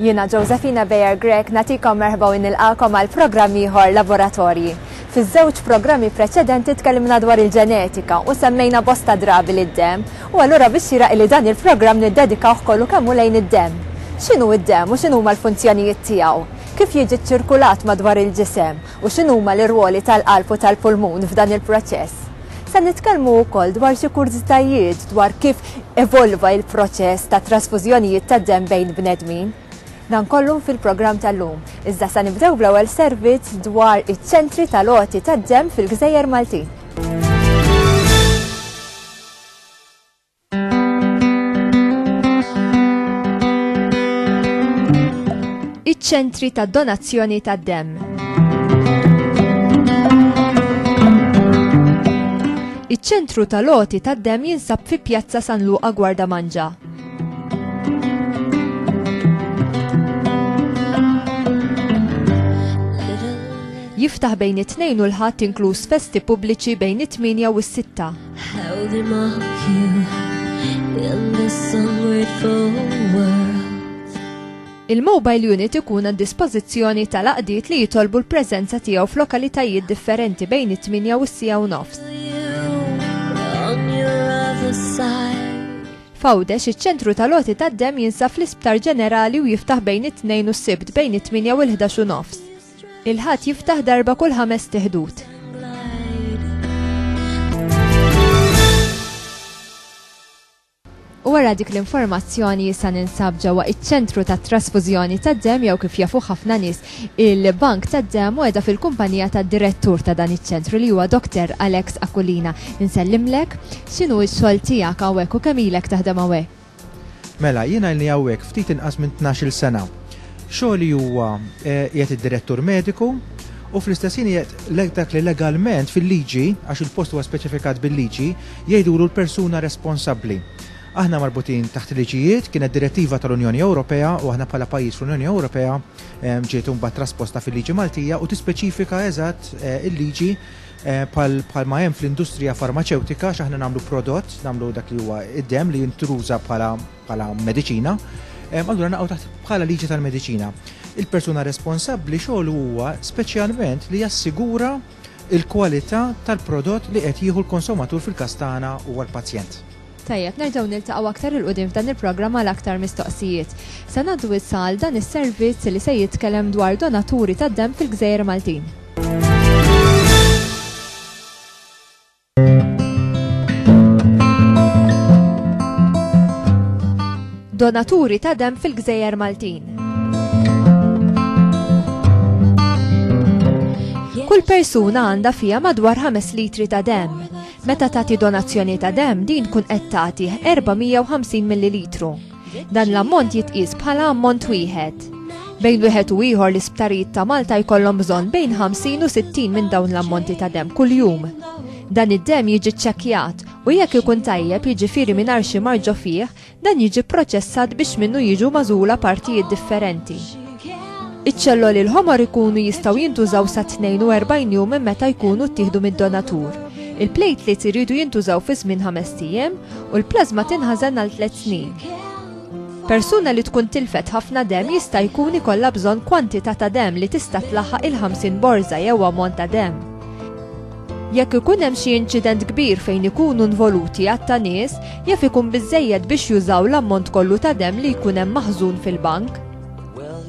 Jiena Josephine Ebejer Grech nagħtikom merħba u nilqakom għal programm ieħor Laboratorji. Fiż-żewġ programmi preċedenti tkellimna dwar il-ġenetika u semmejna bosta drabi lid-dem u allura biex jiraq li dan il-programm niddedikaw kollu kemm lejn id-dem. X'inhu id-dem u x'inhuma l-funzjonijiet tiegħu? Kif jiġi ċirkulat madwar il-ġisem u x'inhuma l-irwoli tal-qalb u tal-pulmun f'dan il-proċess? Se nitkellmu wkoll dwar xi kurżitajiet dwar kif evolva il-proċess ta' trasfużjonijiet tad-dem bejn bnedmin. Dan kollu fil-programm tal-lum. Iżda se nibdew bl-ewwel servizz dwar iċ-ċentri tal-għoti tad-dem fil-Gżejjer Maltin. Iċ-ċentri tad-donazzjoni tad-dem. Iċ-ċentru tal-għoti tad-dem jinsab fi Pjazza San Luqa Gwarda Manġa. Jiftaħ bejn it-tnejn u l-ħadd inkluż festi pubbliċi bejn it-8 u s-6. Il-mobile unit ikun għad-dispożizzjoni tal-għaqdiet li jitolbu l-preżenza tiegħu f'lokalitajiet differenti bejn it-8 u s-sija u nofs. F'Għawdex iċ-ċentru tal-għoti tad-dem jinsab fl-Isptar Ġenerali u jiftaħ bejn it-2 u s-sibt bejn it-8 u l-11 u nofs. Il-ħadd jiftaħ darba kull 5 teħdut. Wara dik l-informazzjoni issa ninsab ġewwa iċ-ċentru tat-trasfużjoni tad-dem jew kif jafu ħafna nies il-bank tad-dem u qiegħda fil-kumpanija tad-direttur ta' dan iċ-ċentru li huwa Dr. Alex Akulina. Insellimlek x'inhu x-xogħol tiegħek hawnhekk u kemm ilek taħdem hawnhekk? Mela, jiena li hawnhekk ftit inqas minn 12-il sena. Xogħli huwa qiegħed id-direttur mediku u fl-istessin qiegħed dak li legalment fil-liġi għax il-post huwa speċifikat bil-liġi jgħidulu l-persuna responsabbli. Aħna marbutin taħt liġijiet kienet direttiva tal-Unjoni Ewropea u aħna bħala pajjiż fl-Unjoni Ewropea ġiet imbagħad trasposta fil-liġi Maltija u tispeċifika eżatt il-liġi bħal ma hemm fl-industrija farmaceutika x'aħna nagħmlu prodott, nagħmlu dak li huwa id-dem li jintruża bħala mediċina. Allura naqgħu taħt bħala liġi tal-mediċina. Il-persuna responsabbli xogħlu huwa speċjalment li jassigura il-kwalità tal-prodott li qed jieħu l-konsumatur fil-kastana huwa l-pazjent. Tajjeb, nerġgħu niltaqgħu aktar il-qudiem f'dan il-programm għal aktar mistoqsijiet. Se ngħaddu issa għal dan is-servizz li se jitkellem dwar donaturi tad-dem fil-Gżejjer Maltin. Donaturi ta' dem fil-Gżejjer Maltin. Kull persuna għandha fiha madwar 5 litri ta' dem. Meta tagħti donazzjoni ta' dem din kun qed tagħti 450 millilitru. Dan l-ammont jitqies bħala ammont wieħed. Bejn wieħed u ieħor l-isptarijiet ta' Malta jkollhom bżonn bejn 50 u 60 minn dawn l-ammonti ta' dem kuljum. Dan id-dem jiġi ċċekkjat u jekk ikun tajjeb jiġifieri mingħajr xi marġo fih, dan jiġi proċessat biex minnu jiġu magħżula partijiet differenti. Iċ-ċelloli l-ħomor ikunu jistgħu jintużaw sa 42 jum minn meta jkunu ttieħdu mid-donatur. Il-platelets iridu jintużaw fi żmien 5 ijiem u l-plażma tinħażen għal 3 snin. Persuna li tkun tilfet ħafna dem jista' jkun ikollha bżonn kwantità ta' dem li tista' tlaħħaq il-50 borża jew ammont ta' dem. Jekk ikun hemm xi inċident kbir fejn ikunu involuti għatta nies, jaf ikun biżżejjed biex jużaw l-ammont kollu ta' dem li jkun hemm maħżun fil-bank.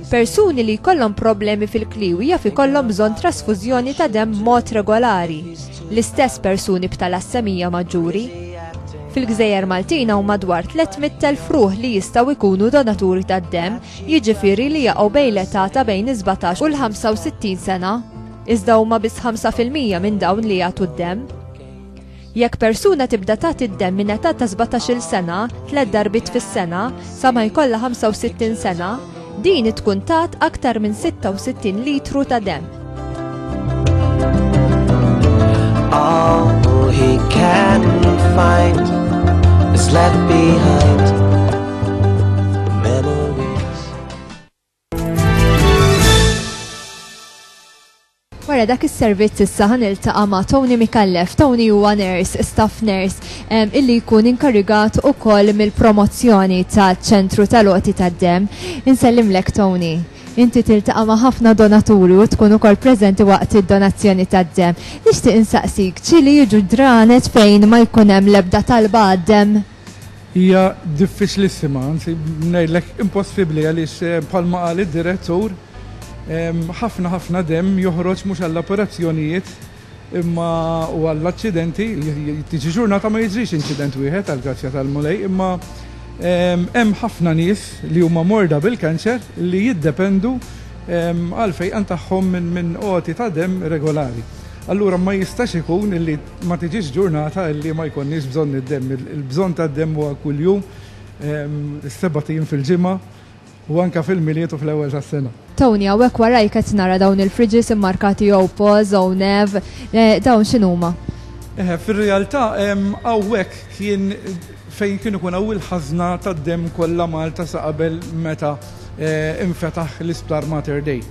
Persuni li jkollhom problemi fil-kliwi jaf ikollhom bżonn trasfużjoni ta' dem mod regolari. L-istess persuni b'talassemija maġġuri. Fil-Gżejjer Maltina huma madwar 300,000 ruħ li jistgħu jkunu donaturi tad-dem, jiġifieri li jaqgħu bejn l-età ta' bejn 17 u l-65 sena. Iżda huma biss 5% minn dawn li jagħtu d-dem. Jekk persuna tibda tagħti d-dem minn età ta' 17-il sena, 3 darbit fis-sena, sa ma jkollha 65 sena, din tkun tat aktar minn 66 litru ta' dem. All he can find is left behind. Wara dak is-servizz issa ħaniltaqa' ma' Tony Mikallef. Tony huwa nurse, staff nurse, illi jkun inkarigat ukoll mill-promozzjoni taċ-ċentru tal-Għoti tad-Demm. Insellimlek Tony. Inti tiltaqa' ma' ħafna donaturi u tkun ukoll preżenti waqt id-donazzjoni tad-demm. Nixtieq insaqsik ċili jiġu dranet fejn ma jkun hemm l-ebda talba għad-demm? Hija diffiċlissima, anzi ngħidlek impossibbli għaliex bħalma qal id-direttur ħafna demm joħroġ mhux għall-operazzjonijiet imma u għall-aċċidenti, tiġi ġurnata ma jiġrix inċident wieħed għall-grazzja tal-Mulej, imma hemm ħafna nies li huma morda bil-kanċer li jiddependu għal-fejqan tagħhom minn qoti ta' demm regolari. Allura ma jistax ikun illi ma tiġix ġurnata illi ma jkunniex bżonn id-demm. Il-bżonn tad-demm huwa kuljum 7 tim fil-ġimgħa u anka fil-miliet u fl-ewwel tas-sena. Tony, hawnhekk warajk qed nara dawn il-fridges immarkati Opos, Onev, dawn x'inhuma? Fir-realtà hawnhekk kien fejn kienu kun hawn il-ħażna tad-demm kollha Malta sa qabel meta infetaħ l-Isptar Mater Dei.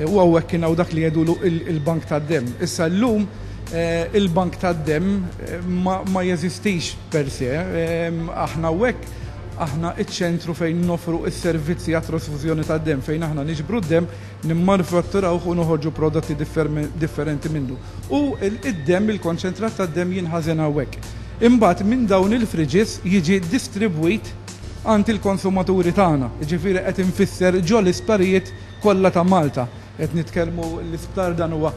U hawnhekk kien hawn dak li jgħidulu il-bank tad-demm. Issa llum il-bank tad-demm ma jeżistix per se. Aħna hawnhekk aħna iċ-ċentru fejn nofru s-servizzi għat trasfużjoni tad-demm fejn aħna niġbru d-demm, nimmanuffatturawh u noħorġu prodotti differenti minnu. U id-demm, il-konċentrat tad-demm jinħażen hawnhekk. Imbagħad minn dawn il-fridges jiġi distribwit għand il-konsumaturi tagħna. Jiġifieri qed infisser ġo l-isptarijiet kollha ta' Malta. Qed nitkellmu l-isptar dan huwa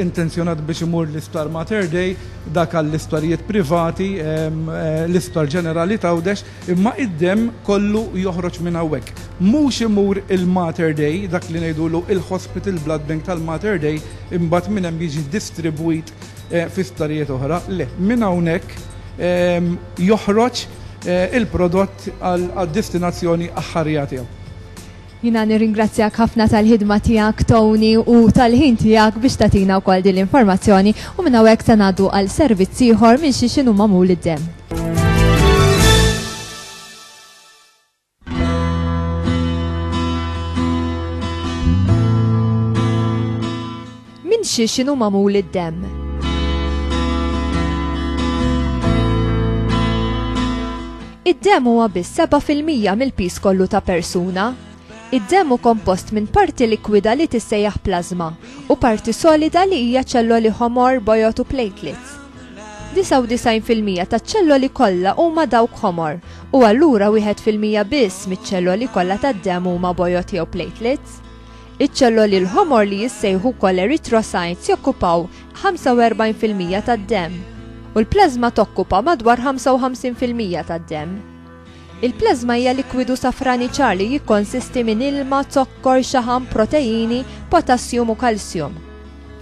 intenzjonat biex imur l-Isptar Mater Dei, dak għall-isptarijiet privati, l-Isptar Ġenerali Tawdex, imma id-demm kollu joħroġ minn hawnhekk. Mhux imur il-Mater Dei, dak li ngħidulu il-Hospital Blood Bank tal-Mater Dei, imbagħad minn hemm jiġi distribwit fi sptarijiet oħra. Le, minn hawnhekk joħroġ il-prodott għad-destinazzjoni aħħarija tiegħu. Jina nirringrazzjak ħafna tal-ħidma tiegħek Tony u tal-ħin tiegħek biex tagħtina wkoll din l-informazzjoni u minn hawnhekk se ngħaddu għal servizz ieħor minn xi x'inhu magħmul id-demm. Minn xi x'inhu magħmul id-demm. Id-demm huwa biss 7% mill-pis kollu ta' persuna. Id-demm hu kompost minn parti likwida li tissejjaħ plażma u parti solida li hija ċelloli ħomor, bojot u platelets. 99% taċ-ċelloli kollha huma dawk ħomor u allura 1% biss miċ-ċelloli kollha tad-demm huma bojot jew platelets. Iċ-ċelloli l-ħomor li jissejħu wkoll erythrocytes jokkupaw 45% tad-demm u l-plażma tokkupa madwar 55% tad-demm. Il-plażma hija likwidu safrani ċar li jikkonsisti minn ilma, zokkor, xaħam, proteini, potassium u kalsjum.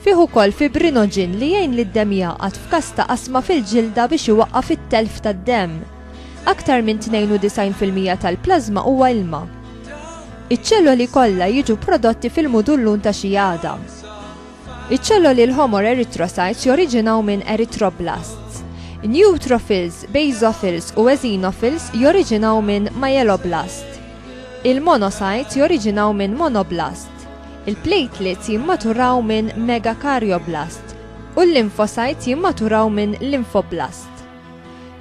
Fih ukoll fibrinoġin li jgħin lid-demm jaqgħad f'każ ta' qasma fil-ġilda biex iwaqqaf it-telf tad-demm. Aktar minn 92% tal-plażma huwa ilma. Iċ-ċelloli kollha jiġu prodotti fil-mudullun ta' xi għada. Iċ-ċelloli l-ħomor erythrocytes joriġinaw minn erythroblasts. Neutrophils, basophils u eosinophils joriġinaw minn myeloblast. Il-monocytes joriġinaw minn monoblast. Il-platelets jimmaturaw minn megakaryoblast u l-lymphocytes jimmaturaw minn lymphoblast.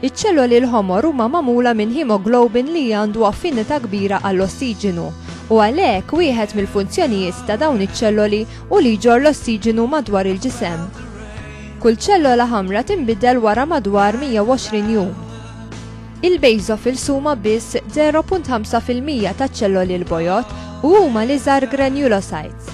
Iċ-ċelloli l-ħomor huma magħmula minn hemoglobin li għandu affinità kbira għall-ossiġenu u għalhekk wieħed mill-funzjonijiet ta' dawn iċ-ċelloli u li jġor l-ossiġenu madwar il-ġisem. Kull ċellola ħamra tinbidel wara madwar 120 jum. Il-basophils huma biss 0.5% taċ-ċelloli l-bojot u huma l-iżgħar granulocytes.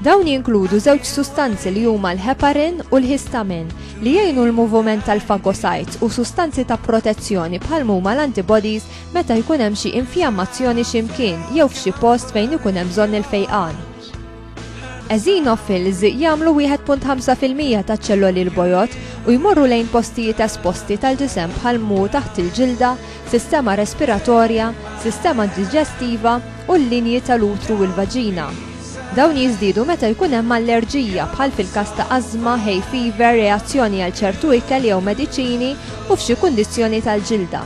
Dawn jinkludu żewġ sustanzi li huma l-heparin u l-histamin li jgħinu l-moviment tal-fagocytes u sustanzi ta' protezzjoni bħal huma l-antibodies meta jkun hemm xi infjammazzjoni x'imkien jew f'xi post fejn ikun hemm bżonn il-fejqan. Eosinophils jagħmlu 1.5% taċ-ċelloli l-bojot u jmorru lejn postijiet esposti tal-ġisem bħal taħt il-ġilda, sistema respiratorja, sistema diġestiva u l-linji tal-utru u l-vaġina. Dawn jiżdiedu meta jkun hemm allerġija bħal fil-każ ta' asma, hay fever, reazzjoni għal ċertu ikel jew mediċini u f'xi kundizzjoni tal-ġilda.